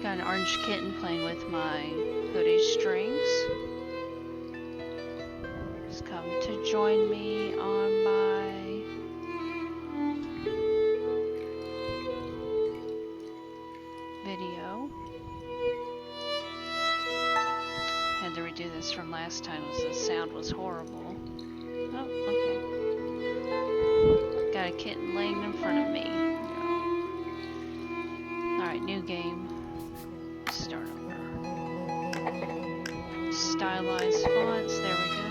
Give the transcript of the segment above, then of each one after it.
Got an orange kitten playing with my hoodie strings. He's come to join me on my video. Had to redo this from last time because the sound was horrible. Oh, okay. Got a kitten laying in front of me. Alright, new game. Start over. Stylized fonts, there we go.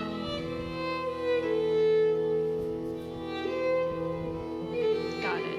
Got it.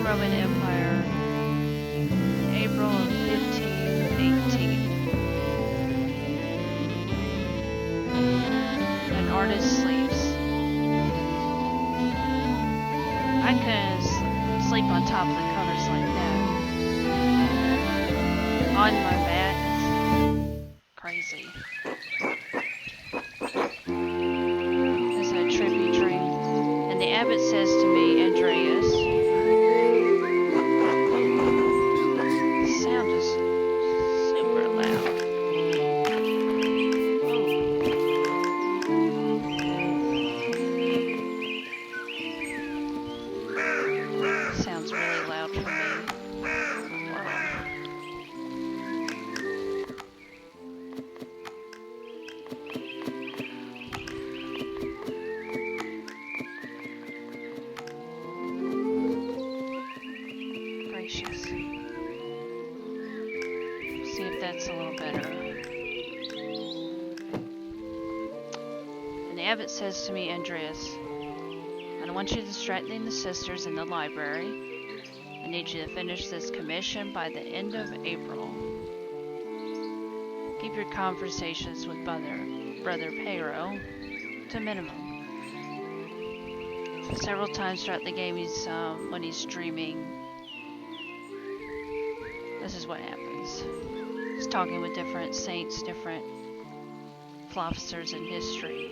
Roman Empire, April of 1518. An artist sleeps. I couldn't sleep on top of the covers like that. On my back. Crazy. Is that a trippy dream? And the abbot says to me, Andreas, see if that's a little better. And the abbot says to me, Andreas, I don't want you distracting the sisters in the library. I need you to finish this commission by the end of April. Keep your conversations with Brother Pero to a minimum. Several times throughout the game, when he's dreaming, this is what happens. He's talking with different saints, different philosophers in history.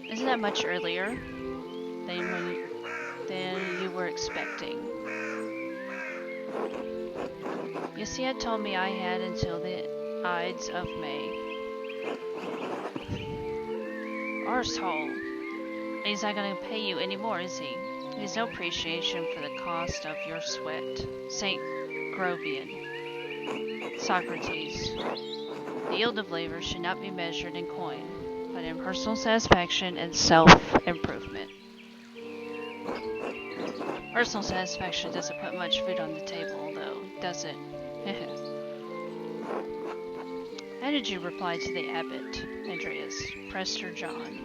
Isn't that much earlier than you were expecting? You see, it told me I had until the Ides of May. Arsehole. He's not going to pay you anymore, is he? He has no appreciation for the cost of your sweat. Saint Grobian. Socrates. The yield of labor should not be measured in coin, but in personal satisfaction and self-improvement. Personal satisfaction doesn't put much food on the table, though, does it? How did you reply to the abbot, Andreas? Prester John.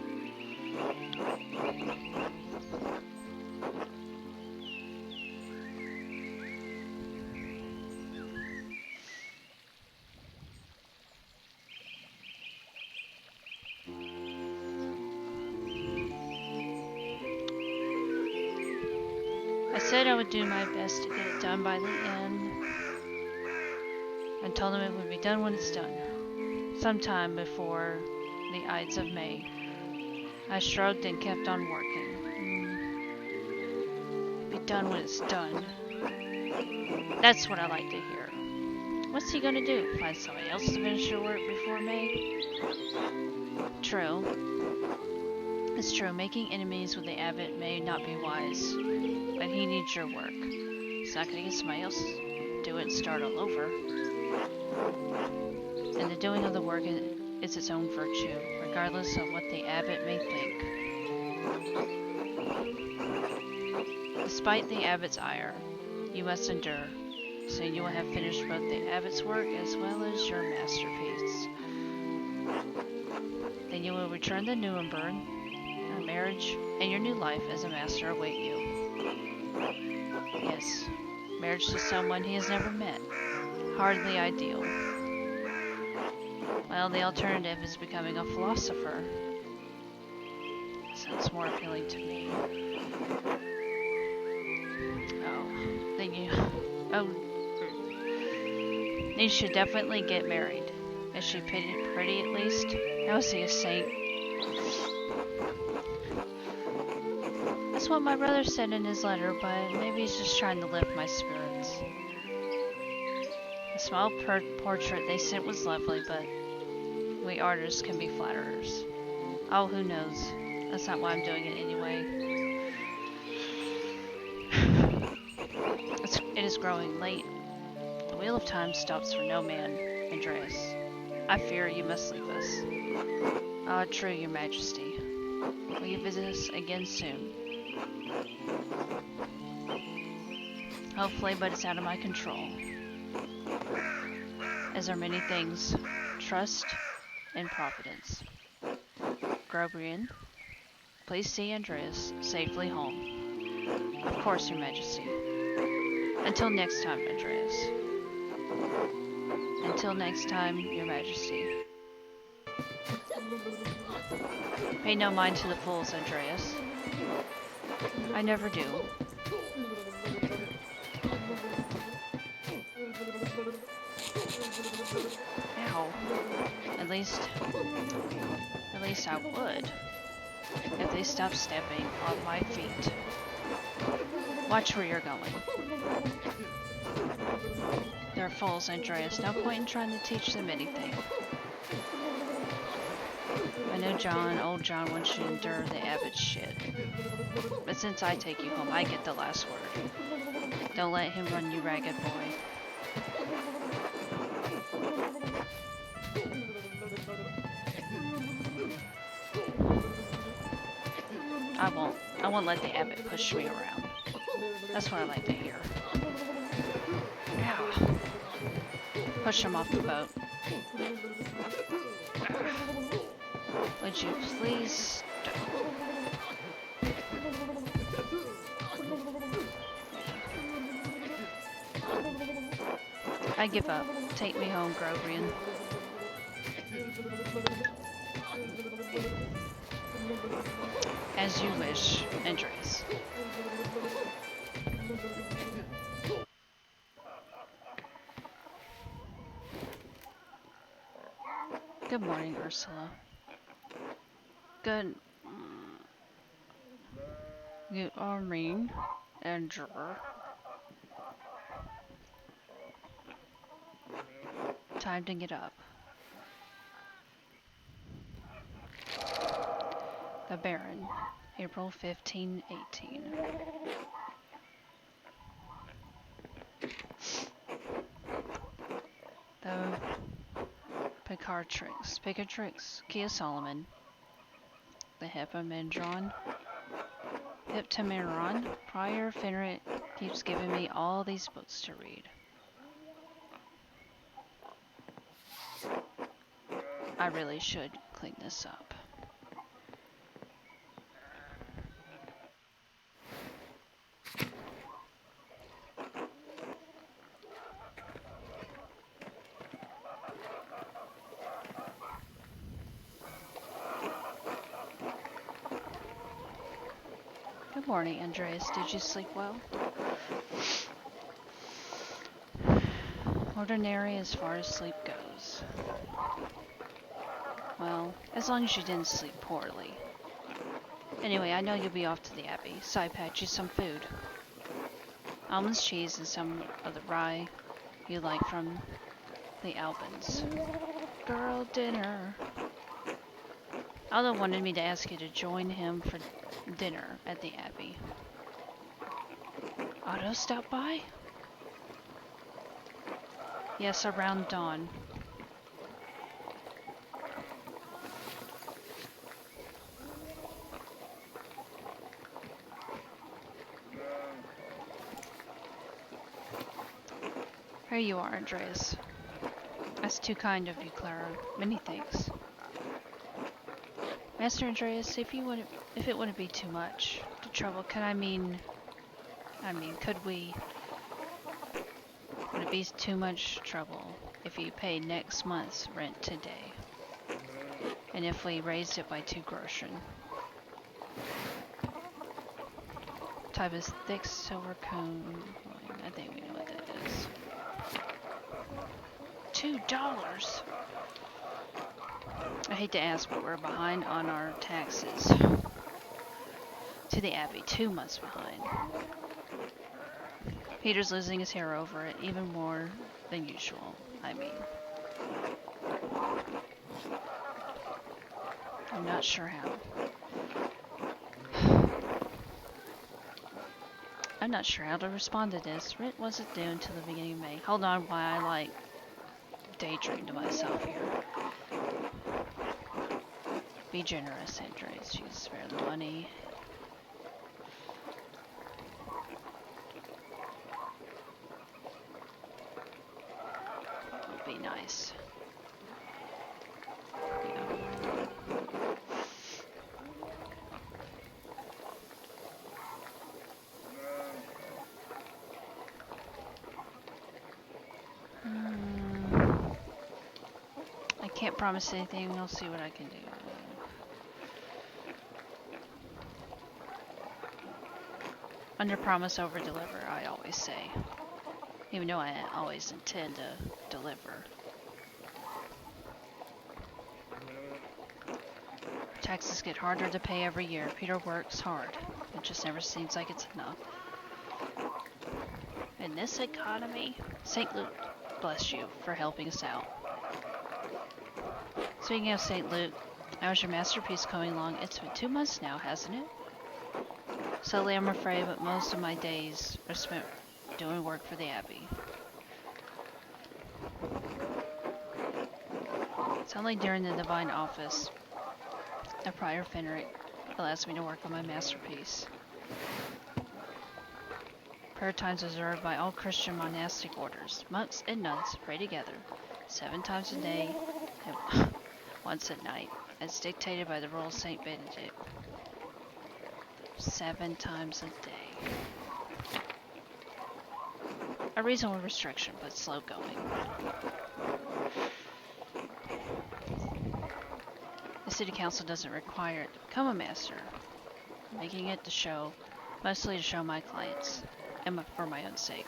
I said I would do my best to get it done by the end, and told him it would be done when it's done, sometime before the Ides of May. I shrugged and kept on working. Be done when it's done. That's what I like to hear. What's he gonna do? Find somebody else to finish your work before May? True. It's true, making enemies with the abbot may not be wise, but he needs your work. He's not gonna get somebody else to do it and start all over. And the doing of the work is its own virtue, regardless of what the abbot may think. Despite the abbot's ire, you must endure. Soon you will have finished both the abbot's work as well as your masterpiece. Then you will return to Nuremberg. Your marriage and your new life as a master await you. Yes, marriage to someone he has never met. Hardly ideal. Well, the alternative is becoming a philosopher. Sounds more appealing to me. You should definitely get married. Is she pretty at least? How is he a saint? That's what my brother said in his letter, but maybe he's just trying to lift my spirits. The small portrait they sent was lovely, but we artists can be flatterers. Oh, who knows? That's not why I'm doing it anyway. It is growing late. The wheel of time stops for no man, Andreas. I fear you must leave us. Ah, true, your majesty. Will you visit us again soon? Hopefully, but it's out of my control. As are many things, trust and providence. Grobrian, please see Andreas safely home. Of course, your majesty. Until next time, Andreas. Until next time, your majesty. Pay no mind to the fools, Andreas. I never do. Ow. At least I would. If they stop stepping on my feet. Watch where you're going. They're fools, Andreas. No point in trying to teach them anything. I know old John wants you to endure the abbot's shit. But since I take you home, I get the last word. Don't let him run you ragged, boy. I won't let the abbot push me around. That's what I like to hear. Ow. Push him off the boat. Would you please stop? I give up. Take me home, Grobrian. As you wish, Andreas. Good morning, Ursula. Good morning, Andrew. Time to get up. The Baron, April 1518. The Picatrix, Kia Solomon, the Heptameron, Prior Fenrir keeps giving me all these books to read. I really should clean this up. Good Good morning, Andreas. Did you sleep well? Ordinary as far as sleep goes. Well, as long as you didn't sleep poorly. Anyway, I know you'll be off to the Abbey, so I packed you some food. Almonds, cheese, and some of the rye you like from the Albans. Girl dinner. Aldo wanted me to ask you to join him for dinner at the Abbey. Otto stopped by? Yes, around dawn. Here you are, Andreas. That's too kind of you, Clara. Many thanks. Master Andreas, if it wouldn't be too much to trouble, could would it be too much trouble if you paid next month's rent today? And if we raised it by 2 groschen? Type is thick silver cone. I think we know what that is. $2. I hate to ask, but we're behind on our taxes. To the Abbey, 2 months behind. Peter's losing his hair over it, even more than usual, I'm not sure how. I'm not sure how to respond to this. Rent wasn't due until the beginning of May. Hold on while I, daydream to myself here. Be generous, Andres. You spare the money. Be nice. Yeah. I can't promise anything. I'll see what I can do. Under promise, over deliver, I always say. Even though I always intend to deliver. Taxes get harder to pay every year. Peter works hard. It just never seems like it's enough. In this economy, St. Luke bless you for helping us out. Speaking of St. Luke, how's your masterpiece coming along? It's been 2 months now, hasn't it? Slowly, I'm afraid, but most of my days are spent doing work for the Abbey. It's only during the Divine Office that Prior Fenric allows me to work on my masterpiece. Prayer times reserved by all Christian monastic orders. Monks and nuns pray together 7 times a day and once at night, as dictated by the rule of St. Benedict. 7 times a day. A reasonable restriction, but slow going. The city council doesn't require it to become a master. I'm making it to show, mostly to show my clients, and for my own sake.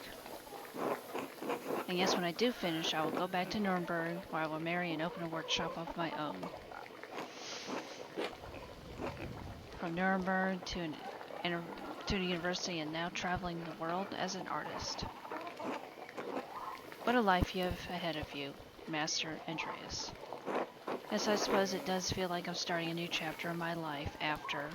And yes, when I do finish, I will go back to Nuremberg, where I will marry and open a workshop of my own. From Nuremberg to the university and now traveling the world as an artist. What a life you have ahead of you, Master Andreas. Yes, I suppose it does feel like I'm starting a new chapter in my life after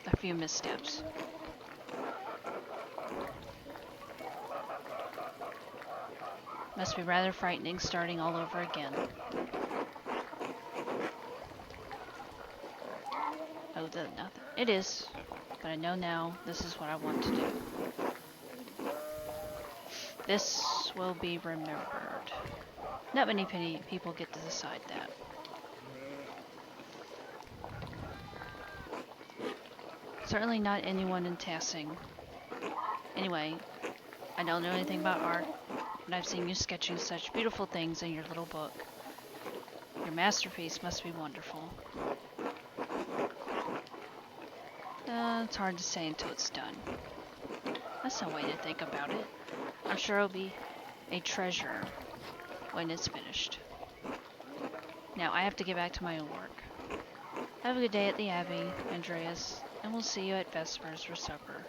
a few missteps. Must be rather frightening starting all over again. Oh, nothing. It is, but I know now this is what I want to do. This will be remembered. Not many people get to decide that. Certainly not anyone in Tassing. Anyway, I don't know anything about art, but I've seen you sketching such beautiful things in your little book. Your masterpiece must be wonderful. It's hard to say until it's done. That's no way to think about it. I'm sure it'll be a treasure when it's finished. Now, I have to get back to my own work. Have a good day at the Abbey, Andreas, and we'll see you at Vespers for supper.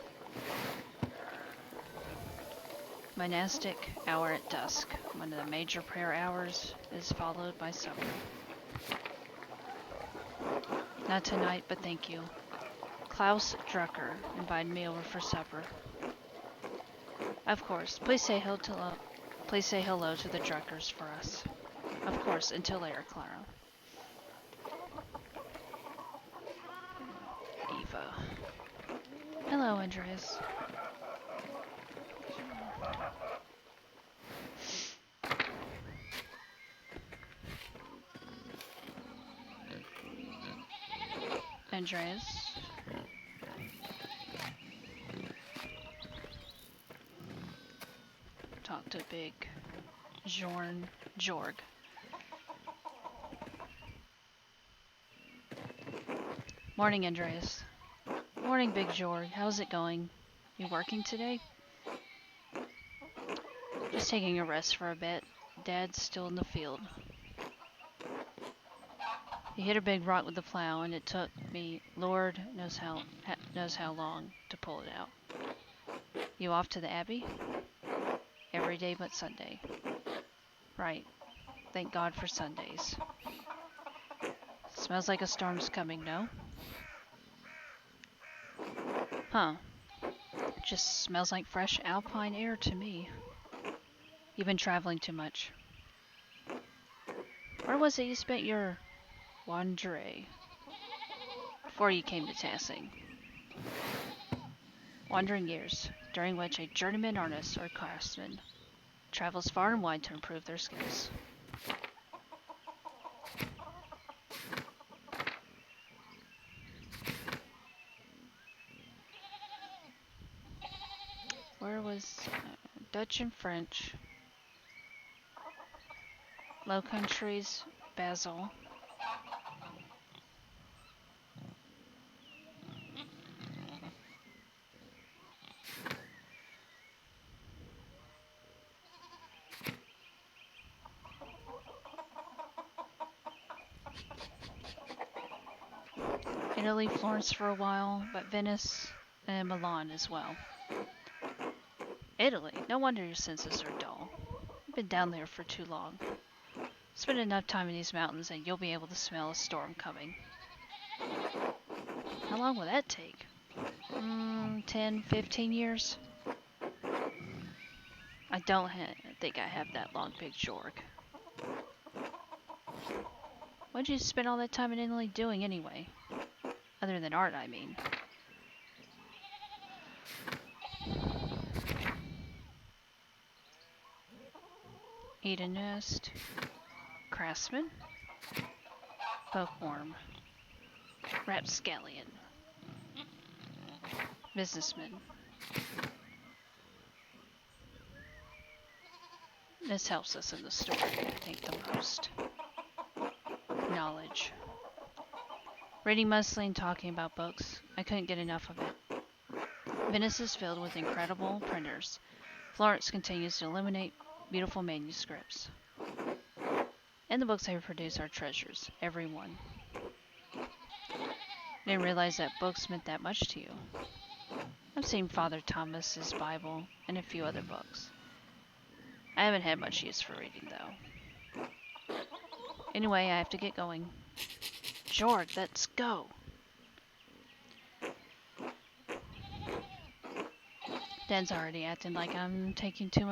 Monastic hour at dusk, one of the major prayer hours, is followed by supper. Not tonight, but thank you. Klaus Drucker invited me over for supper. Of course, please say hello to the Druckers for us. Of course, until later, Clara. Eva. Hello, Andreas. Andreas. Talk to Big Jorg. Morning, Andreas. Morning, Big Jorg. How's it going? You working today? Just taking a rest for a bit. Dad's still in the field. He hit a big rock with the plow, and it took me, Lord knows how long, to pull it out. You off to the Abbey? Every day but Sunday. Right. Thank God for Sundays. Smells like a storm's coming, no? Huh. Just smells like fresh alpine air to me. You've been traveling too much. Where was it you spent your Wandere before you came to Tassing? Wandering years, during which a journeyman artist or craftsman travels far and wide to improve their skills. Where was Dutch and French? Low Countries, Basel. Italy, Florence for a while, but Venice and Milan as well. Italy, no wonder your senses are dull. You've been down there for too long. Spend enough time in these mountains and you'll be able to smell a storm coming. How long will that take? 10, 15 years? I don't think I have that long, Big Jorg. What did you spend all that time in Italy doing anyway? Other than art, I mean. Hedonist. Craftsman. Bookworm. Rapscallion. Businessman. This helps us in the story, I think, the most. Knowledge. Reading mostly and talking about books. I couldn't get enough of it. Venice is filled with incredible printers. Florence continues to illuminate beautiful manuscripts. And the books they produce are treasures, every one. I didn't realize that books meant that much to you. I've seen Father Thomas's Bible and a few other books. I haven't had much use for reading, though. Anyway, I have to get going. Jorg, let's go. Dad's already acting like I'm taking too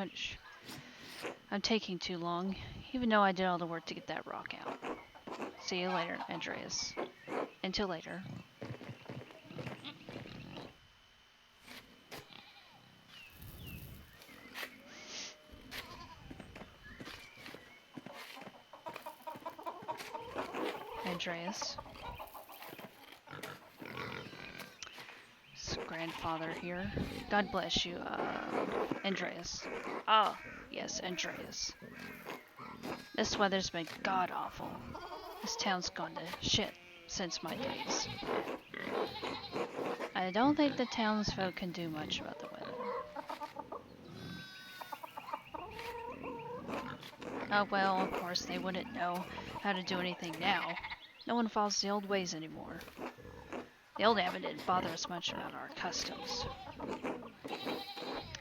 long, even though I did all the work to get that rock out. See you later, Andreas. Until later. Andreas. His grandfather here. God bless you, Andreas. Ah, yes, Andreas. This weather's been god-awful. This town's gone to shit since my days. I I don't think the townsfolk can do much about the weather. Oh well, of course they wouldn't know how to do anything now. No one follows the old ways anymore. The old Abbey didn't bother us much about our customs.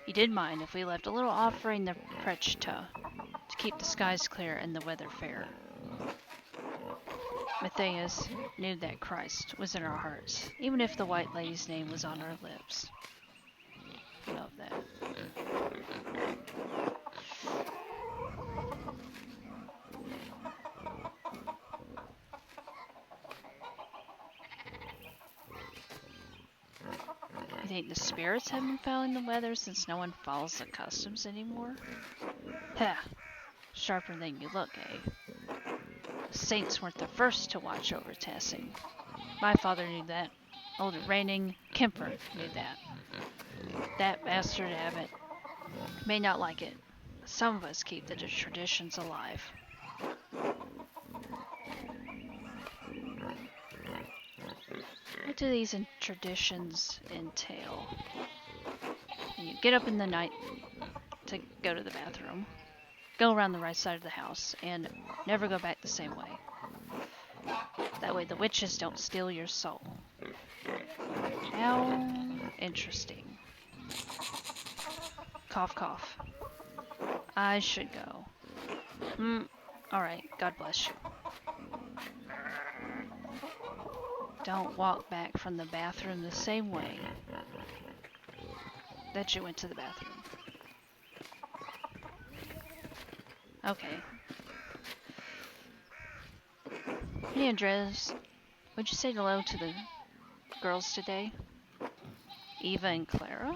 He did mind if we left a little offering the prechta to keep the skies clear and the weather fair. Matthias knew that Christ was in our hearts, even if the White Lady's name was on our lips. Love that. You think the spirits have been following the weather since no one follows the customs anymore? Heh, sharper than you look, eh? The saints weren't the first to watch over Tassing. My father knew that. Old reigning Kemper knew that. That bastard abbot may not like it. Some of us keep the traditions alive. What do these traditions entail? You get up in the night to go to the bathroom, go around the right side of the house, and never go back the same way. That way the witches don't steal your soul. How interesting. Cough, cough. I should go. Alright, God bless you. Don't walk back from the bathroom the same way that you went to the bathroom. Okay. Hey, Andres. Would you say hello to the girls today? Eva and Clara?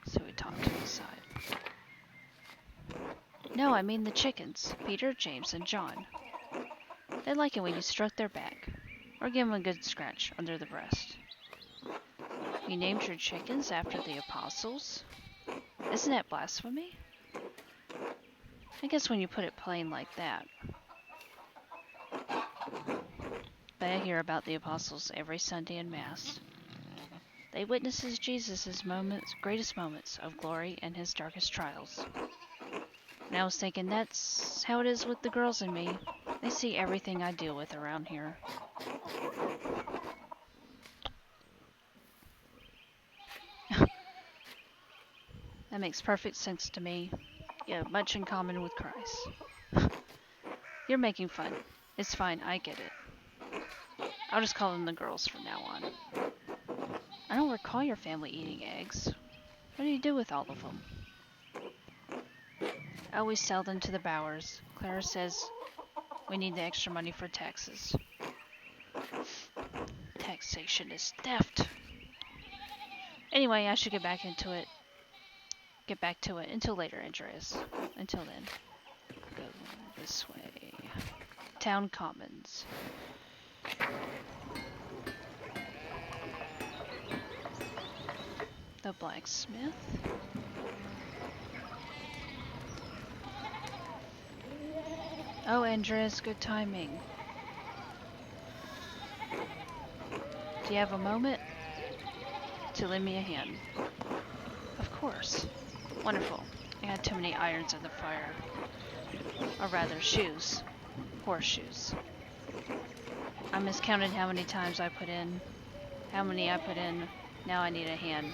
So we talked to the side. No, I mean the chickens. Peter, James, and John. They like it when you stroke their back, or give them a good scratch under the breast. You named your chickens after the apostles? Isn't that blasphemy? I guess when you put it plain like that. But I hear about the apostles every Sunday in Mass. They witnesses Jesus' greatest moments of glory and his darkest trials. And I was thinking that's how it is with the girls and me. They see everything I deal with around here. That makes perfect sense to me. You have much in common with Christ. You're making fun. It's fine, I get it. I'll just call them the girls from now on. I don't recall your family eating eggs. What do you do with all of them? I always sell them to the Bowers. Clara says we need the extra money for taxes. Taxation is theft. Anyway, I should get back to it. Until later, Andreas. Until then, go this way. Town Commons. The blacksmith. Oh, Andreas, good timing. Do you have a moment to lend me a hand? Of course. Wonderful. I had too many irons in the fire. Or rather, shoes. Horseshoes. I miscounted how many times I put in. How many I put in. Now I need a hand.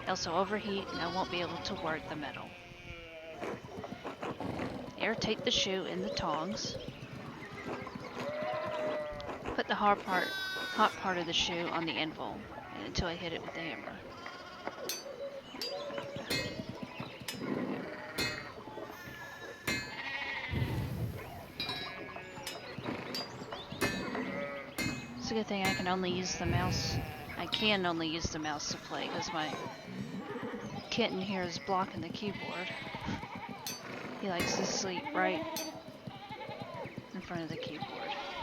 Else I'll overheat and I won't be able to work the metal. Here, take the shoe in the tongs. Put the hot part of the shoe on the anvil and until I hit it with the hammer. It's a good thing I can only use the mouse. I can only use the mouse to play because my kitten here is blocking the keyboard. He likes to sleep right in front of the keyboard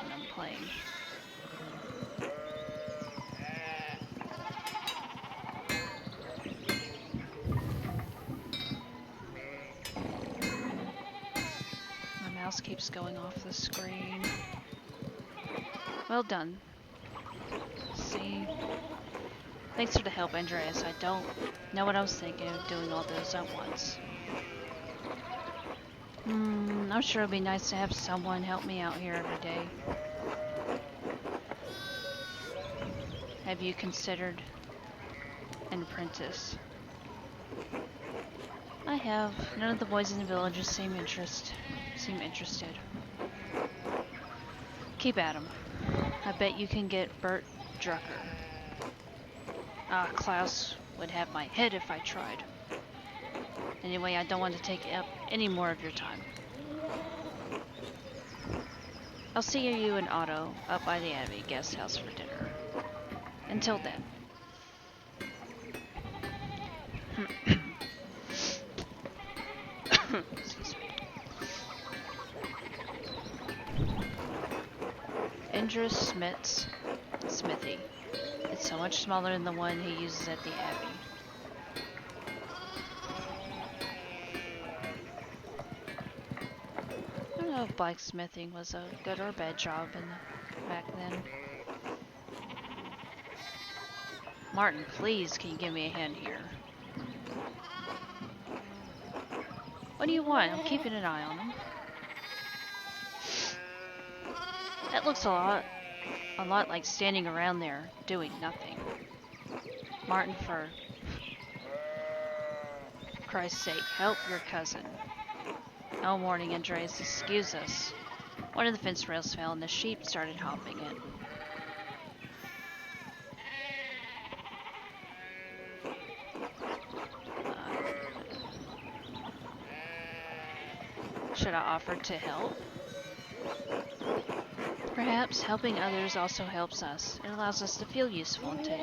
when I'm playing. My mouse keeps going off the screen. Well done. See? Thanks for the help, Andreas. I don't know what I was thinking of doing all those at once. I'm sure it'd be nice to have someone help me out here every day. Have you considered an apprentice? I have. None of the boys in the villages seem interested. Keep at 'em. I bet you can get Bert Drucker. Klaus would have my head if I tried. Anyway, I don't want to take up any more of your time. I'll see you and Otto up by the Abbey guest house for dinner. Until then. Excuse me. Indra Smith's smithy. It's so much smaller than the one he uses at the Abbey. I don't know if blacksmithing was a good or bad job back then. Martin, please, can you give me a hand here? What do you want? I'm keeping an eye on him. That looks a lot like standing around there, doing nothing. Martin, for Christ's sake, help your cousin. Oh, morning, Andreas, excuse us. One of the fence rails fell and the sheep started hopping it. Should I offer to help? Perhaps helping others also helps us. It allows us to feel useful and to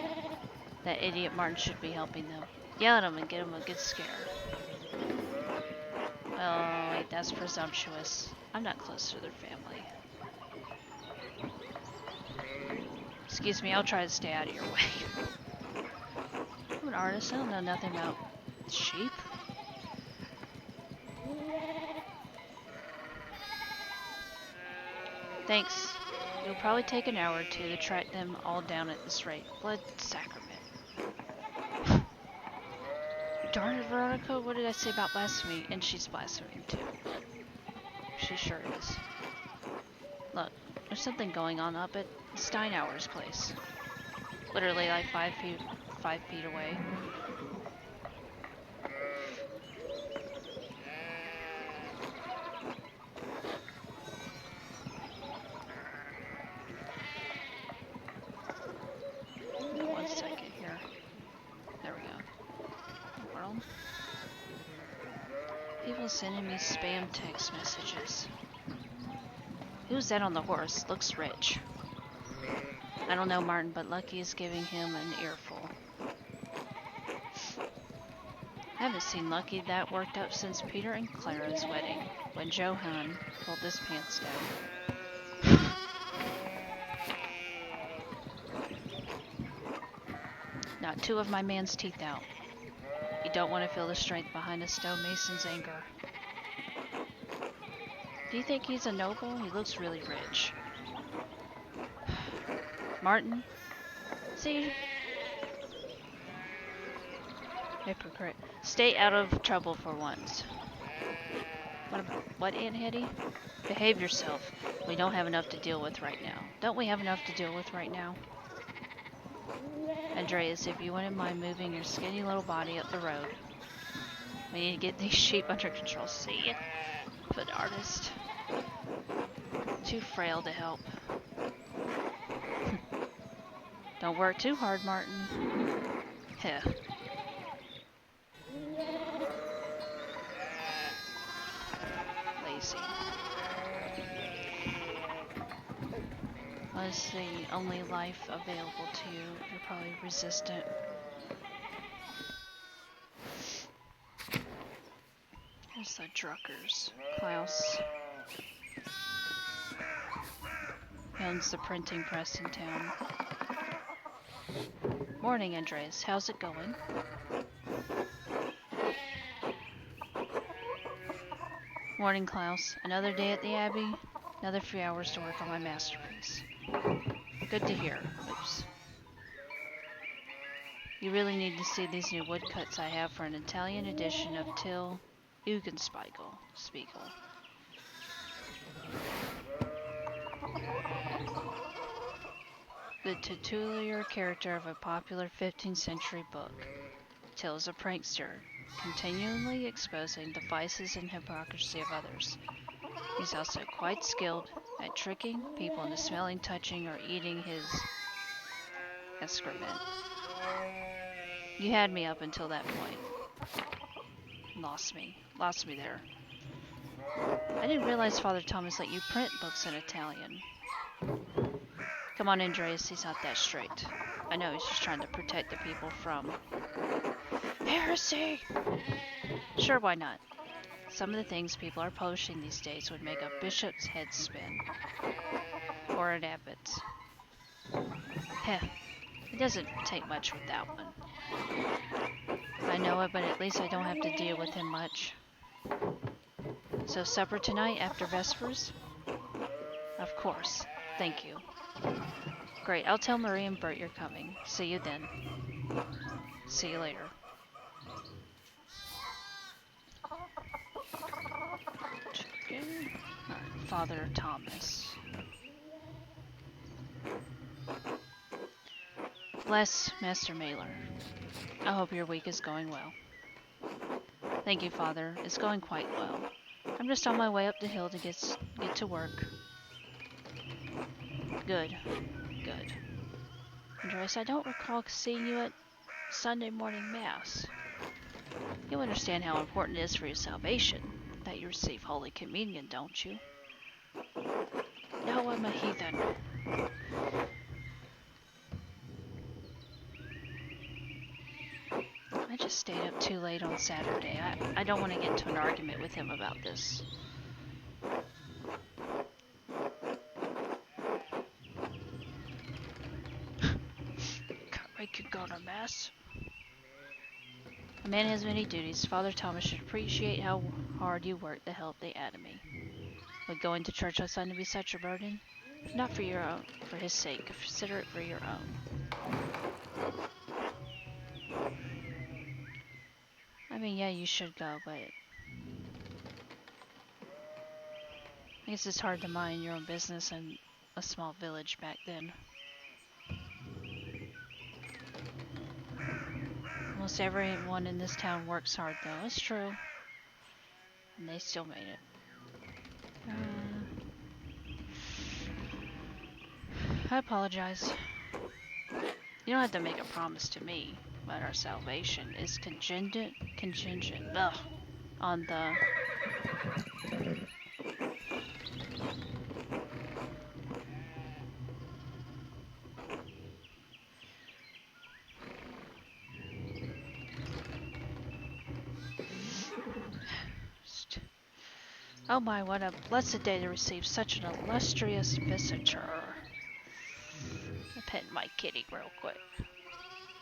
that idiot Martin should be helping them. Yell at him and get him a good scare. Oh, wait, that's presumptuous. I'm not close to their family. Excuse me, I'll try to stay out of your way. I'm an artist, I don't know nothing about sheep. Thanks. It'll probably take an hour or two to track them all down at this rate. Blood sacrament. Darn it, Veronica, what did I say about blasphemy? And she's blaspheming too. She sure is. Look, there's something going on up at Steinauer's place. Literally like 5 feet away. One second here. There we go. World. People sending me spam text messages. Who's that on the horse? Looks rich. I don't know, Martin, but Lucky is giving him an earful. I haven't seen Lucky that worked up since Peter and Clara's wedding, when Johann pulled his pants down. Not 2 of my man's teeth out. You don't want to feel the strength behind a stonemason's anger. Do you think he's a noble? He looks really rich. Martin? See? Hypocrite. Stay out of trouble for once. What, Aunt Hetty? Behave yourself. We don't have enough to deal with right now. Don't we have enough to deal with right now? Andreas, if you wouldn't mind moving your skinny little body up the road. We need to get these sheep under control. See? But artist. Too frail to help. Don't work too hard, Martin. Heh. Lazy. Was the only life available to you. You're probably resistant. There's the Druckers. Klaus. He owns the printing press in town. Morning, Andreas. How's it going? Morning, Klaus. Another day at the Abbey. Another few hours to work on my masterpiece. Good to hear. Oops. You really need to see these new woodcuts I have for an Italian edition of Till Eugenspiegel. The titular character of a popular 15th century book. Till is a prankster, continually exposing the vices and hypocrisy of others. He's also quite skilled at tricking people into smelling, touching, or eating his excrement. You had me up until that point. Lost me there. I didn't realize Father Thomas let you print books in Italian. Come on, Andreas, he's not that strict. I know, he's just trying to protect the people from heresy! Sure, why not? Some of the things people are publishing these days would make a bishop's head spin. Or an abbot's. Heh, it doesn't take much with that one. I know it, but at least I don't have to deal with him much. So supper tonight after Vespers? Of course. Thank you. Great, I'll tell Marie and Bert you're coming. See you then. See you later. Father Thomas. Bless Master Mailer. I hope your week is going well. Thank you, Father. It's going quite well. I'm just on my way up the hill to get to work. Good. Andreas, I don't recall seeing you at Sunday morning Mass. You understand how important it is for your salvation that you receive Holy Communion, don't you? No, I'm a heathen. I just stayed up too late on Saturday. I don't want to get into an argument with him about this. I could go to Mass. A man has many duties. Father Thomas should appreciate how hard you work to help the Abbey. Would going to church on Sunday be such a burden? Not for your own, for his sake. Consider it for your own. I mean, yeah, you should go, but I guess it's hard to mind your own business in a small village back then. Almost everyone in this town works hard, though. It's true. And they still made it. I apologize. You don't have to make a promise to me, but our salvation is contingent, on the... Oh my, what a blessed day to receive such an illustrious visitor. I'll pet my kitty real quick.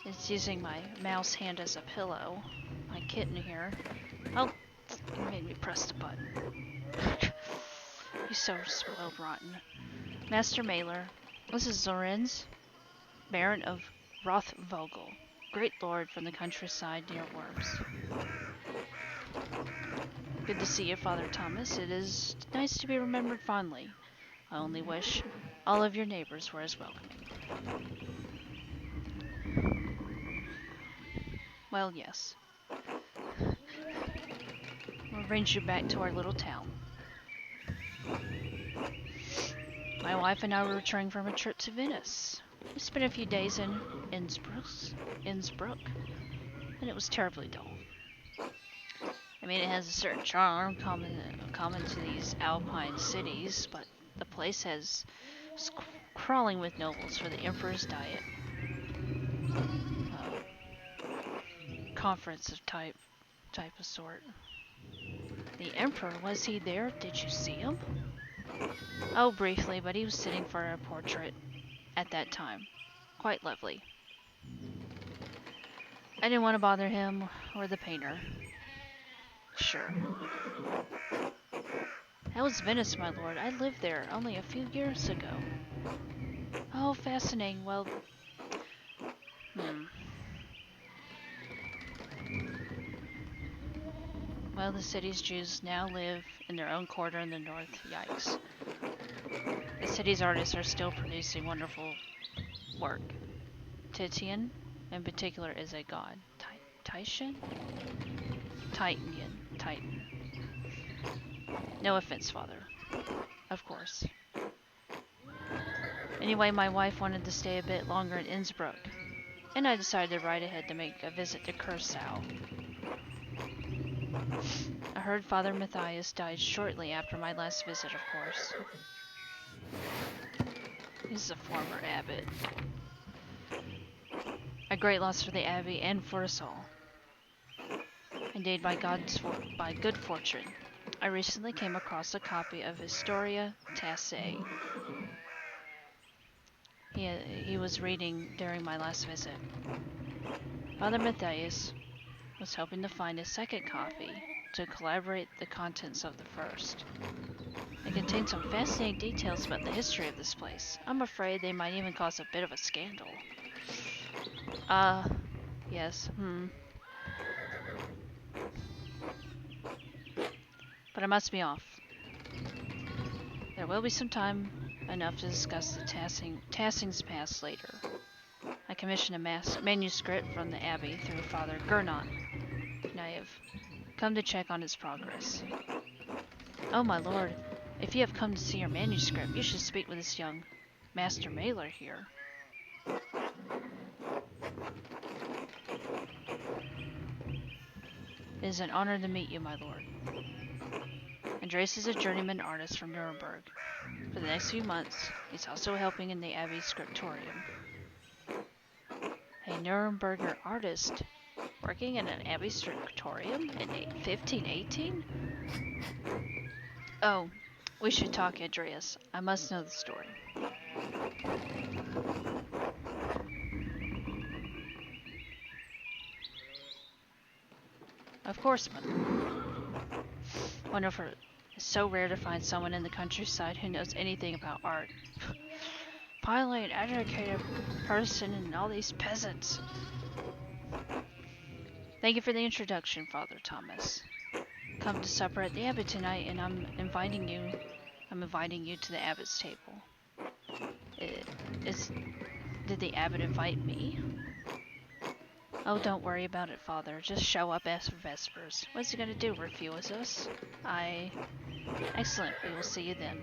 It's using my mouse hand as a pillow. My kitten here. Oh, you made me press the button. He's so spoiled rotten. Master Mailer, this is Lorenz, Baron of Rothvogel, great lord from the countryside near Worms. Good to see you, Father Thomas. It is nice to be remembered fondly. I only wish all of your neighbors were as welcoming. Well, yes. We'll arrange you back to our little town. My wife and I were returning from a trip to Venice. We spent a few days in Innsbruck, and it was terribly dull. I mean, it has a certain charm common to these alpine cities, but the place is crawling with nobles for the emperor's diet. Conference of type of sort. The emperor, was he there? Did you see him? Oh, briefly, but he was sitting for a portrait at that time. Quite lovely. I didn't want to bother him or the painter. Sure. That was Venice, my lord. I lived there only a few years ago. Oh, fascinating. Well, Well, the city's Jews now live in their own quarter in the north. Yikes. The city's artists are still producing wonderful work. Titian, in particular, is a god. Titian? Titan. No offense, Father. Of course. Anyway, my wife wanted to stay a bit longer in Innsbruck, and I decided to ride ahead to make a visit to Curacao. I heard Father Matthias died shortly after my last visit, of course. He's a former abbot. A great loss for the Abbey and for us all. Indeed, by good fortune, I recently came across a copy of Historia Tasse. He was reading during my last visit. Father Matthias was hoping to find a second copy to collaborate the contents of the first. It contains some fascinating details about the history of this place. I'm afraid they might even cause a bit of a scandal. Yes, But I must be off. There will be some time enough to discuss the Tassing's past later. I commissioned a manuscript from the Abbey through Father Gernot, and I have come to check on its progress. Oh, my lord, if you have come to see your manuscript, you should speak with this young Master Mailer here. It is an honor to meet you, my lord. Andreas is a journeyman artist from Nuremberg. For the next few months, he's also helping in the Abbey scriptorium. A Nuremberger artist working in an Abbey scriptorium in 1518? Oh, we should talk, Andreas. I must know the story. Of course, mother. Wonderful. It's so rare to find someone in the countryside who knows anything about art. Finally, an educated person and all these peasants. Thank you for the introduction, Father Thomas. Come to supper at the Abbey tonight, and I'm inviting you to the Abbot's table. Did the Abbot invite me? Oh, don't worry about it, Father. Just show up after Vespers. What's he gonna do, refuse us? Excellent. We will see you then.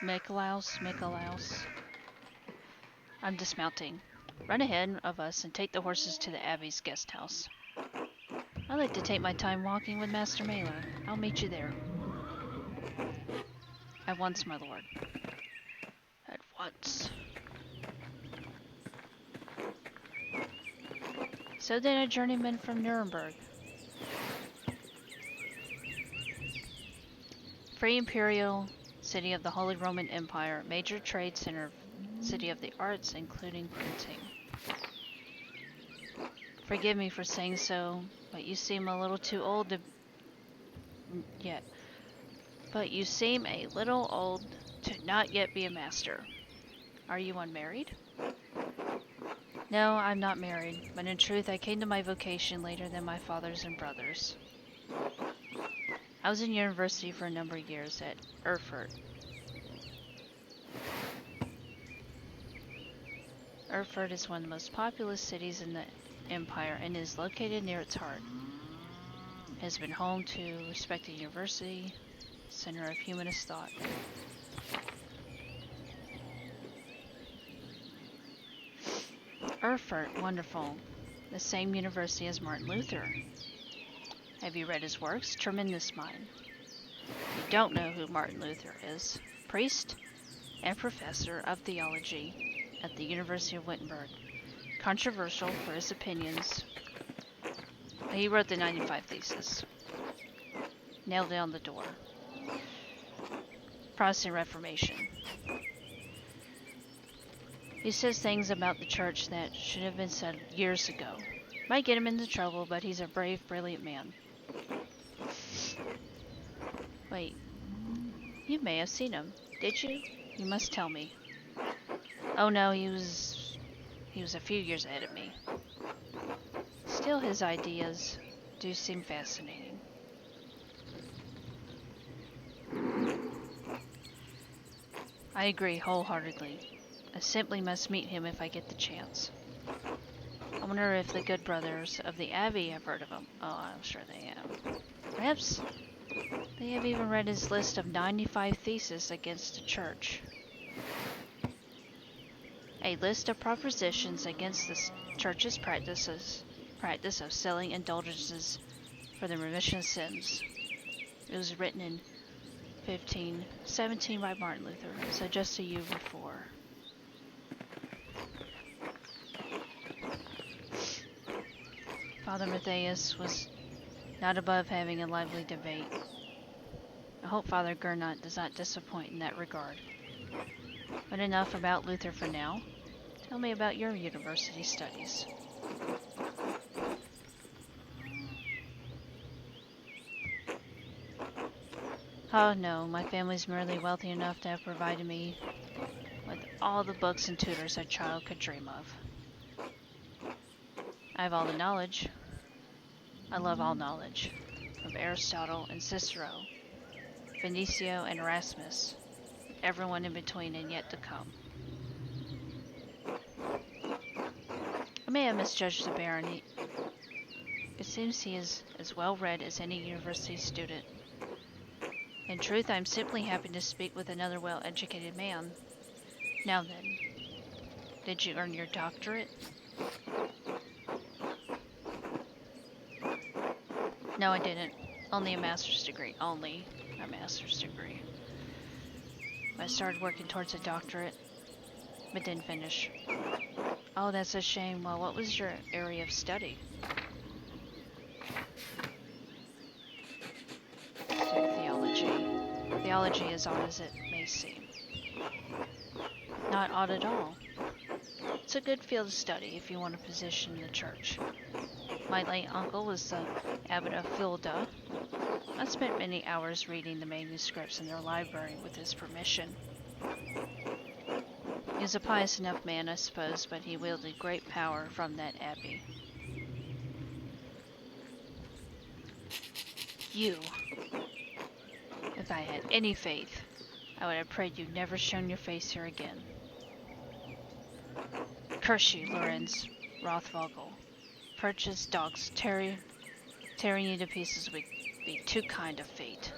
Mikolaus. I'm dismounting. Run ahead of us and take the horses to the Abbey's guest house. I like to take my time walking with Master Mailer. I'll meet you there. At once, my lord. At once. So then a journeyman from Nuremberg. Free Imperial City of the Holy Roman Empire, major trade center, city of the arts, including printing. Forgive me for saying so, but you seem a little too old to... But you seem a little old to not yet be a master. Are you unmarried? No, I'm not married, but in truth I came to my vocation later than my fathers and brothers. I was in university for a number of years at Erfurt. Erfurt is one of the most populous cities in the empire and is located near its heart. It has been home to respected university, center of humanist thought. Erfurt, wonderful. The same university as Martin Luther. Have you read his works? Tremendous mind. You don't know who Martin Luther is. Priest and professor of theology at the University of Wittenberg. Controversial for his opinions. He wrote the 95 Thesis. Nailed it on the door. Protestant Reformation. He says things about the church that should have been said years ago. Might get him into trouble, but he's a brave, brilliant man. Wait, you may have seen him. Did you? You must tell me. Oh no, he was a few years ahead of me. Still, his ideas do seem fascinating. I agree wholeheartedly. I simply must meet him if I get the chance. I wonder if the good brothers of the Abbey have heard of him. Oh, I'm sure they have. Perhaps they have even read his list of 95 theses against the church. A list of propositions against the church's practice of selling indulgences for the remission of sins. It was written in 1517 by Martin Luther, so just a year before. Father Matthias was not above having a lively debate. I hope Father Gernot does not disappoint in that regard. But enough about Luther for now. Tell me about your university studies. Oh no, my family's merely wealthy enough to have provided me with all the books and tutors a child could dream of. I have all the knowledge. I love all knowledge, of Aristotle and Cicero, Benicio and Erasmus, everyone in between and yet to come. I may have misjudged the Baron. It seems he is as well read as any university student. In truth, I am simply happy to speak with another well-educated man. Now then, did you earn your doctorate? No, I didn't. Only a master's degree. Only a master's degree. I started working towards a doctorate, but didn't finish. Oh, that's a shame. Well, what was your area of study? Theology. Theology is odd as it may seem. Not odd at all. It's a good field of study if you want a position in the church. My late uncle was the abbot of Fulda. I spent many hours reading the manuscripts in their library with his permission. He was a pious enough man, I suppose, but he wielded great power from that abbey. You. If I had any faith, I would have prayed you'd never shown your face here again. Curse you, Lorenz Rothvogel. Purchased dogs tearing you to pieces would be too kind of fate.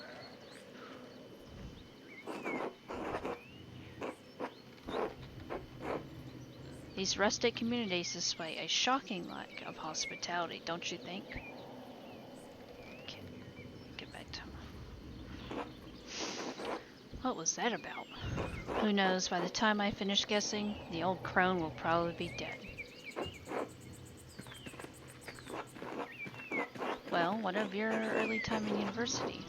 These rustic communities display a shocking lack of hospitality, don't you think? Get back to him. What was that about? Who knows, by the time I finish guessing, the old crone will probably be dead. Well, what of your early time in university?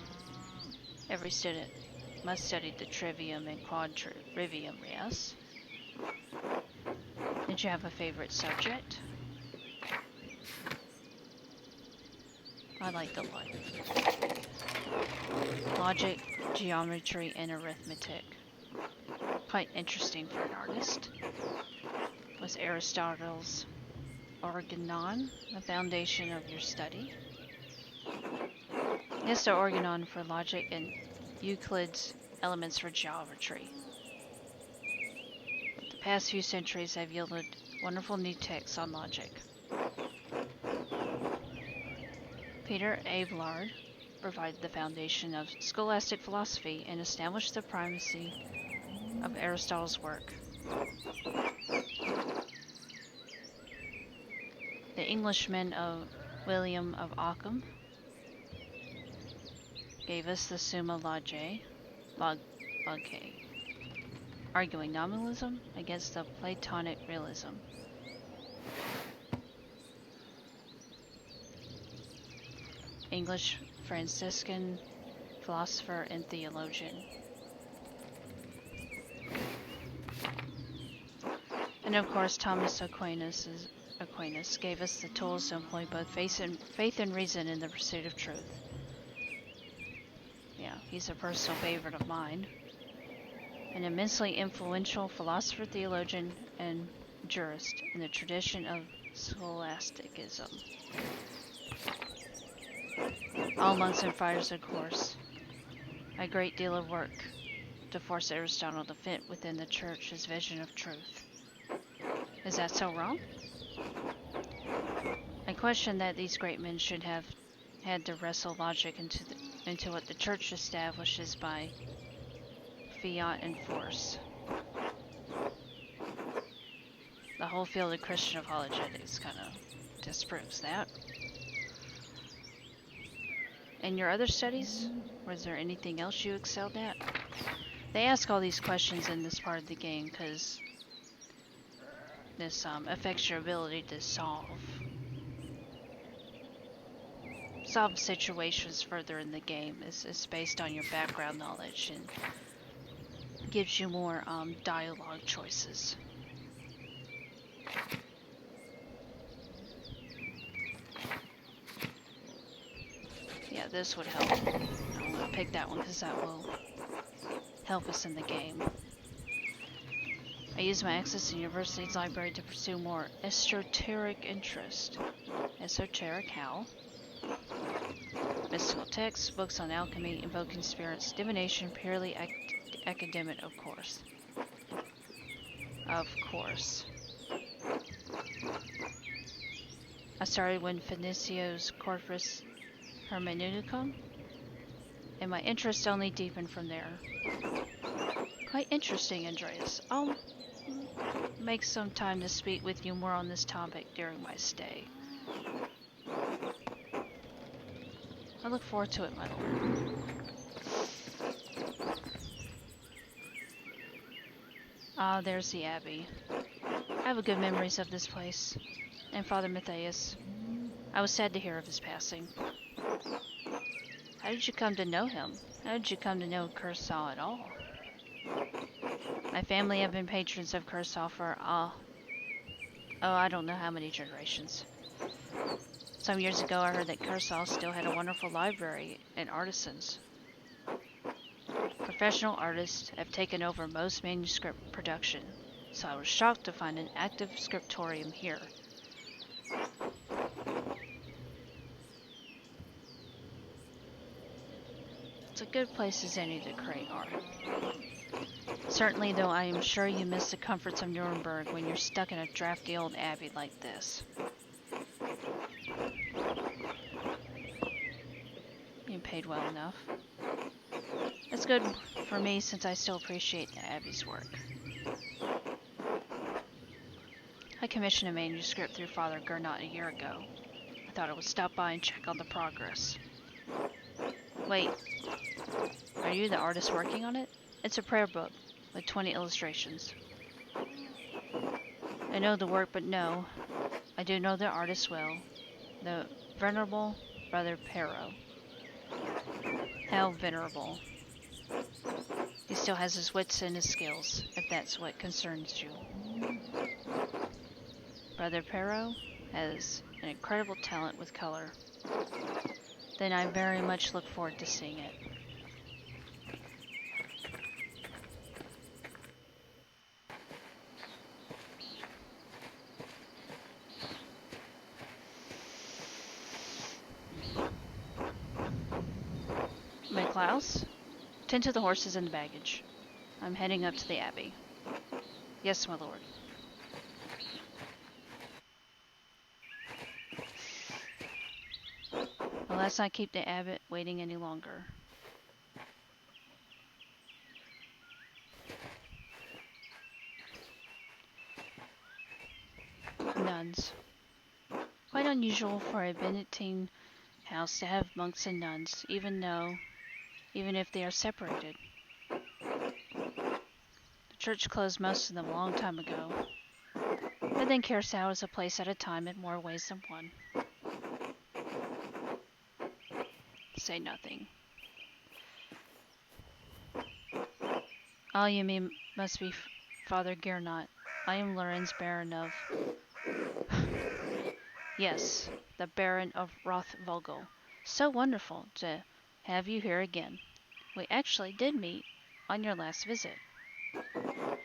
Every student must study the trivium and quadrivium, yes? Did you have a favorite subject? I like the logic, geometry, and arithmetic. Quite interesting for an artist. Was Aristotle's Organon the foundation of your study? Yes, the Organon for logic and Euclid's Elements for geometry. The past few centuries have yielded wonderful new texts on logic. Peter Abelard provided the foundation of scholastic philosophy and established the primacy of Aristotle's work. The Englishman of William of Ockham gave us the Summa Logae, arguing nominalism against the Platonic realism. English Franciscan philosopher and theologian. And of course, Thomas Aquinas gave us the tools to employ both faith and reason in the pursuit of truth. Yeah, he's a personal favorite of mine. An immensely influential philosopher, theologian, and jurist in the tradition of Scholasticism. All monks and friars, of course. A great deal of work to force Aristotle to fit within the church his vision of truth. Is that so wrong? I question that these great men should have had to wrestle logic into what the church establishes by fiat and force. The whole field of Christian apologetics kind of disproves that. In your other studies, was there anything else you excelled at? They ask all these questions in this part of the game because this affects your ability to solve situations further in the game. Is based on your background knowledge and gives you more dialogue choices. Yeah, this would help. I'm going to pick that one because that will help us in the game. I use my access to university's library to pursue more esoteric interest. Esoteric how? Mystical texts, books on alchemy, invoking spirits, divination, purely academic, of course. Of course. I started when Finicio's Corpus Hermeneuticum, and my interest only deepened from there. Quite interesting, Andreas. I'll make some time to speak with you more on this topic during my stay. I look forward to it, my lord. Ah, there's the Abbey. I have good memories of this place. And Father Matthias. I was sad to hear of his passing. How did you come to know him? How did you come to know Kershaw at all? My family have been patrons of Kershaw for, I don't know how many generations. Some years ago I heard that Kershaw still had a wonderful library and artisans. Professional artists have taken over most manuscript production, so I was shocked to find an active scriptorium here. It's a good place as any to create art. Certainly, though, I am sure you miss the comforts of Nuremberg when you're stuck in a drafty old abbey like this. You paid well enough. It's good for me since I still appreciate the Abbey's work. I commissioned a manuscript through Father Gernot a year ago. I thought I would stop by and check on the progress. Wait, are you the artist working on it? It's a prayer book with 20 illustrations. I know the work, but no, I do know the artist well. The Venerable Brother Pero. How venerable. He still has his wits and his skills, if that's what concerns you. Brother Pero has an incredible talent with color. Then I very much look forward to seeing it. Klaus? Tend to the horses and the baggage. I'm heading up to the Abbey. Yes, my lord. Well, let's not keep the abbot waiting any longer. Nuns. Quite unusual for a Benedictine house to have monks and nuns, even if they are separated. The church closed most of them a long time ago. But then Curacao is a place at a time in more ways than one. Say nothing. You mean must be Father Gernot. I am Lorenz, Baron of... Yes, the Baron of Rothvogel. So wonderful to have you here again. We actually did meet on your last visit.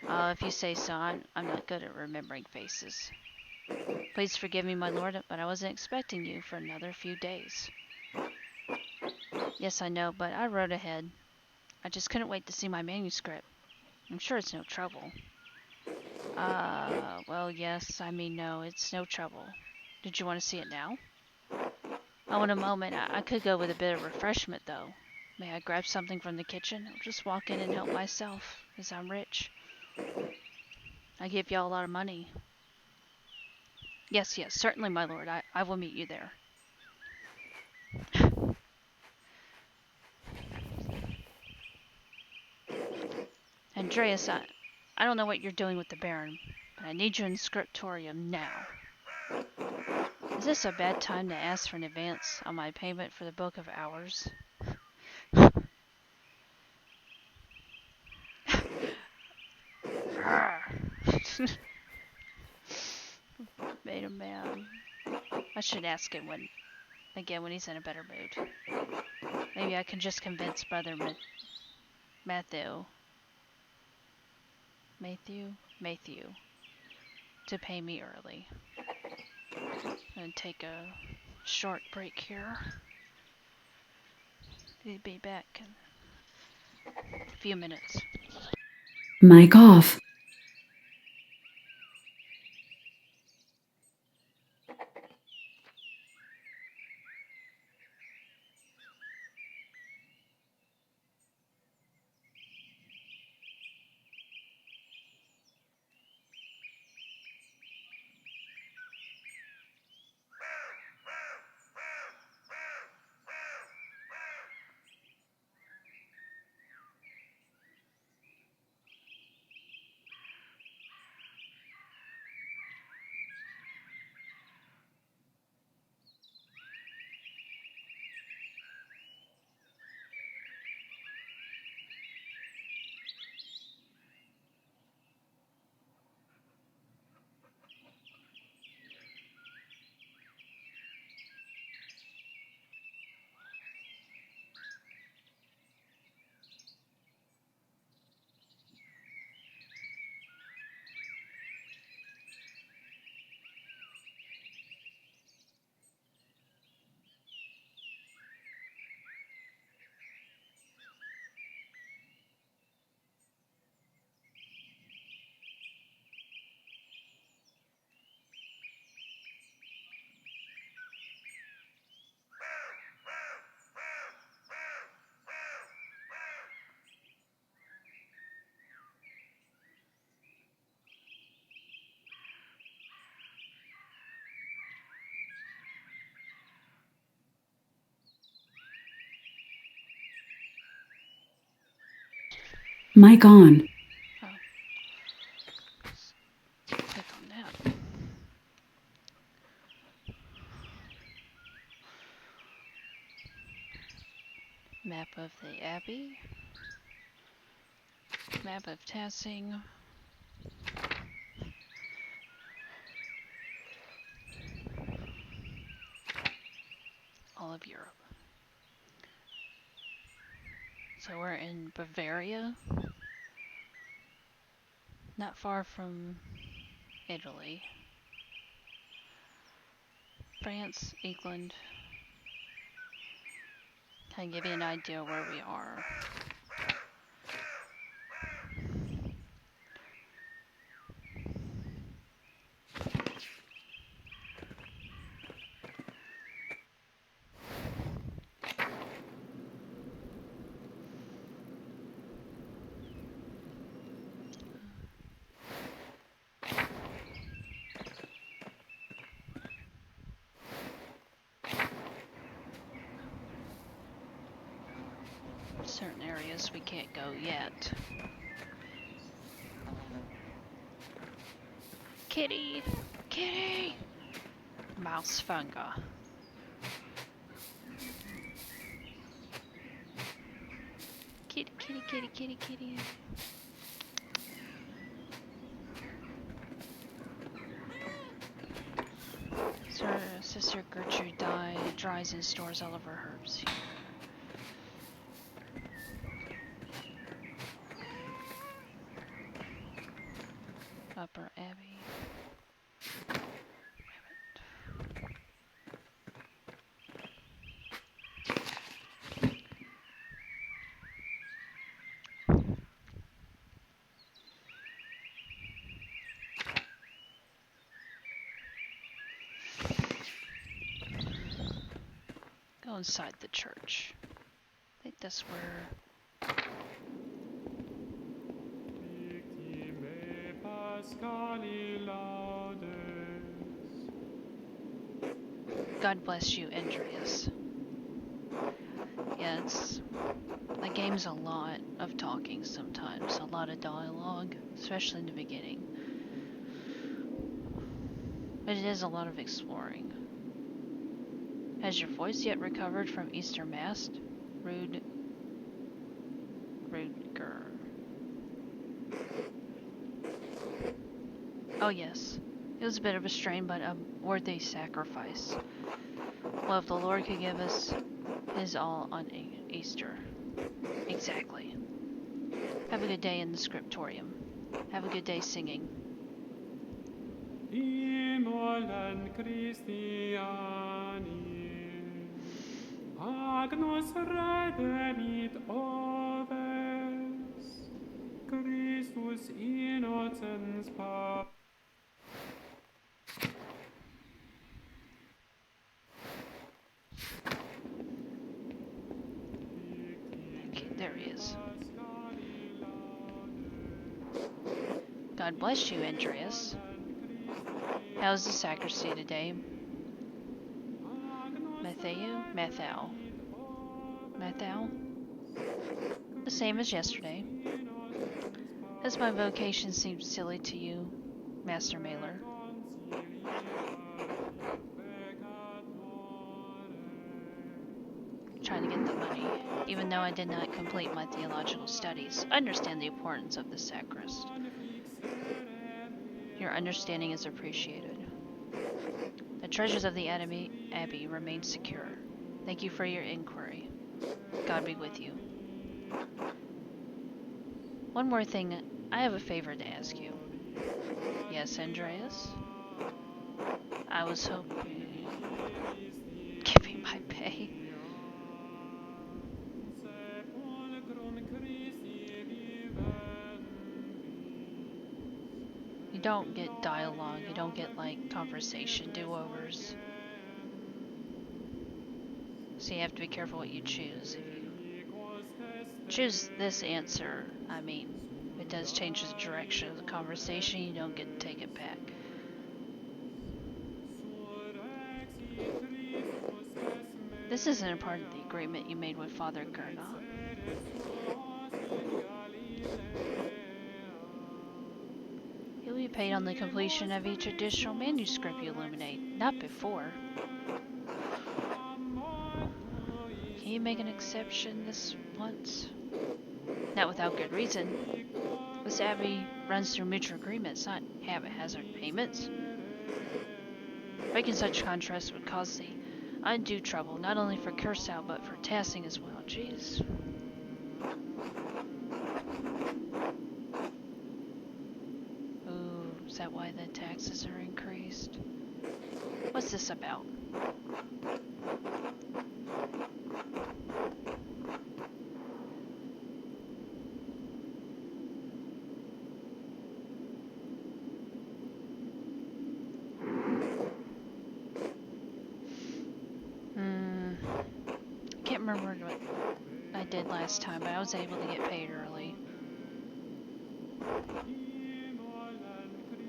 If you say so, I'm not good at remembering faces. Please forgive me, my lord, but I wasn't expecting you for another few days. Yes, I know, but I wrote ahead. I just couldn't wait to see my manuscript. I'm sure it's no trouble. Well, yes, I mean, no, it's no trouble. Did you want to see it now? Oh, in a moment. I could go with a bit of refreshment, though. May I grab something from the kitchen? I'll just walk in and help myself, as I'm rich. I give y'all a lot of money. Yes, yes, certainly, my lord. I will meet you there. Andreas, I don't know what you're doing with the Baron, but I need you in the scriptorium now. Is this a bad time to ask for an advance on my payment for the Book of Hours? Made him mad. I should ask him when he's in a better mood. Maybe I can just convince Brother Matthew to pay me early. And take a short break here. He'll be back in a few minutes. Mic off. Mic on. Oh. Click on that. Map of the Abbey. Map of Tassing. All of Europe. So we're in Bavaria. Not far from Italy. France, England. Can give you an idea where we are. Certain areas we can't go yet. Kitty! Kitty! Mouse funga. Kitty, kitty, kitty, kitty, kitty. So Sister Gertrude dries and stores all of her herbs here. Upper Abbey. inside the church. I think that's where... God bless you, Andreas. Yeah, the game's a lot of talking sometimes, a lot of dialogue, especially in the beginning. But it is a lot of exploring. Has your voice yet recovered from Easter Mass? Rudger. Oh yes, it was a bit of a strain, but a worthy sacrifice. Well, if the Lord could give us His all on Easter. Exactly. Have a good day in the scriptorium. Have a good day singing. Agnus redemit oves, Christus innocens pa. Okay, there he is. God bless you, Andreas. How's the sacristy today? Mathau. The same as yesterday. Does my vocation seem silly to you, Master Mailer? Trying to get the money. Even though I did not complete my theological studies, I understand the importance of the sacrist. Your understanding is appreciated. The treasures of the Abbey remain secure. Thank you for your inquiry. God be with you. One more thing, I have a favor to ask you. Yes, Andreas? I was hoping... Give me my pay. You don't get dialogue, you don't get, like, conversation do-overs. So you have to be careful what you choose. If you choose this answer, I mean, it does change the direction of the conversation, you don't get to take it back. This isn't a part of the agreement you made with Father Gernot. He'll be paid on the completion of each additional manuscript you illuminate, not before. Can you make an exception this once? Not without good reason. This Abbey runs through mutual agreements, not haphazard payments. Breaking such contracts would cause the undue trouble, not only for Curacao, but for Tassing as well. Jeez. Ooh, is that why the taxes are increased? What's this about? I can't remember what I did last time, but I was able to get paid early.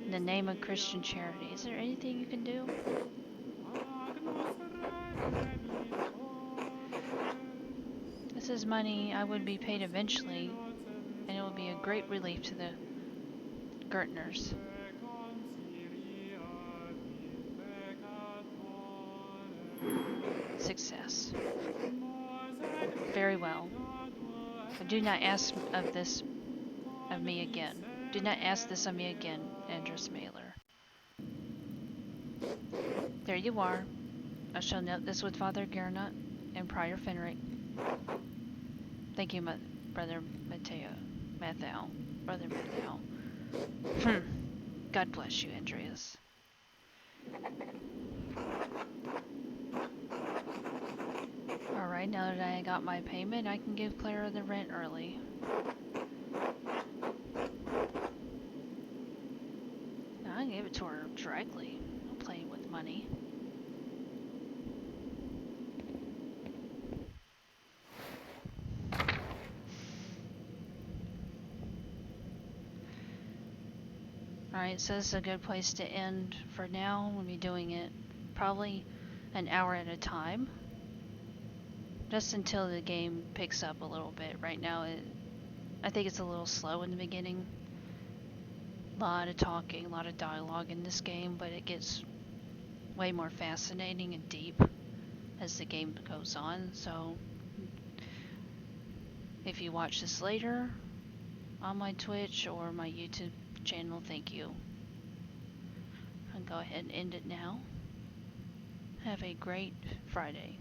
In the name of Christian charity, is there anything you can do? This is money I would be paid eventually, and it will be a great relief to the Gertners. Success. Very well. But do not ask of me again. Do not ask this of me again, Andreas Mailer. There you are. I shall note this with Father Gernot and Prior Fenric. Thank you, Brother Mathau. Brother Mathau. God bless you, Andreas. Alright, now that I got my payment, I can give Clara the rent early. Now, I can give it to her directly. I'm playing with money. Alright, so this is a good place to end for now. We'll be doing it probably an hour at a time. Just until the game picks up a little bit. Right now, I think it's a little slow in the beginning. A lot of talking, a lot of dialogue in this game, but it gets way more fascinating and deep as the game goes on. So, if you watch this later on my Twitch or my YouTube channel, thank you. I'll go ahead and end it now. Have a great Friday.